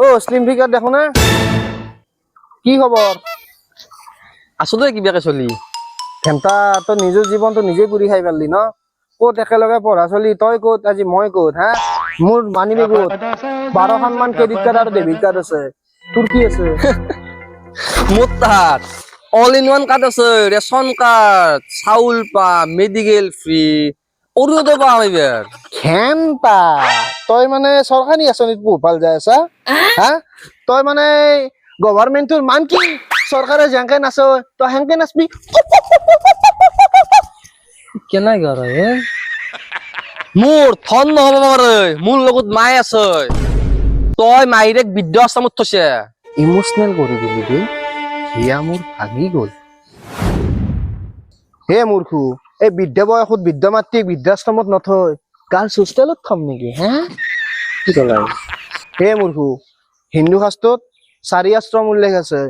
ও slim figure দেখো না কি খবৰ আসলে কিবাকে চলি ঘেন্টা তো নিজৰ জীৱনটো নিজেই পুৰি খাই পাৰলি ন ক'ত একেলগে পঢ়া চলি তই ক'ত আজি মই ক'ত হা মোৰ মানিবি ক'ত 12খন মান ক্ৰেডিট কাৰ্ড আৰু ডেবিট কাৰ্ড আছে তোৰ কি আছে মোৰ তাত অল ইন ওৱান কাৰ্ড আছে ৰেচন কাৰ্ড চাউল পা মেডিকেল ফ্ৰী অৰুণোদয় পাম এইবাৰ ঘেন্টা তই মানে চৰকাৰী আঁচনিত পোহপাল যাই আছা হা তই মানে গভৰ্ণমেণ্টৰ মান কি চৰকাৰে যেনেকে নাচ তই সেনেকে নাচবি কেনেকে কৰে মোৰ ধন নহব পাৰে মোৰ লগত মাই আছে তই মাইৰেক বৃদ্ধ আশ্ৰমত থৈছে ইমোচনেল কৰি দিলি দেই হিয়া মোৰ ভাগি গ'ল হে মূৰ্খু এই বৃদ্ধ বয়সত বৃদ্ধ মাতৃক বৃদ্ধাশ্ৰমত নথৈ গাৰ্লছ হোষ্টেলত থম নেকি হে কি কলা হে মূৰ্খু হিন্দু শাস্ত্ৰত 4 আশ্ৰম উল্লেখ আছে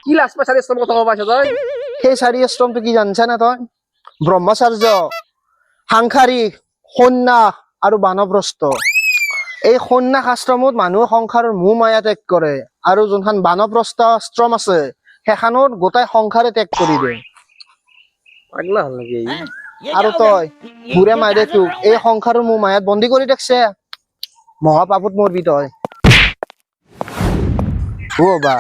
কি লাজ পাইছা আশ্ৰমৰ কথা ক'ব পাইছ তই সেই 4 আশ্ৰমটো কি জানছা না তই ব্ৰহ্মচাৰ্য সাংসাৰিক সন্ন্যাস আৰু বানপ্ৰস্থ এই সন্ন্যাস আশ্ৰমত মানুহে সংসাৰৰ মোহ মায়া ত্যাগ কৰে আৰু যোনখন বানপ্ৰস্থ আশ্ৰম আছে সেইখনত গোটাই সংসাৰে ত্যাগ কৰি দিয়ে পাগলা হল নেকি আৰু তই বুঢ়ে মাইৰে তোক এই সংসাৰৰ মোহ মায়াত বন্দী কৰি ৰাখছে মহাপাপত মৰবি তই অ বা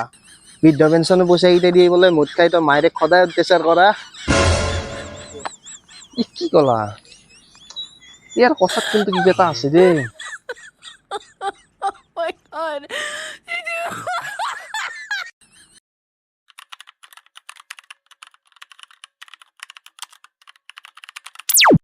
বৃদ্ধ পেঞ্চনৰ পইচা কেইটা দিয়ে বোলে মদ খাই তই মাইৰেক সদায় অত্যাচাৰ কৰা কি কলা ইয়াৰ কথাত কিন্তু কিবা এটা আছে দেই Oh my god.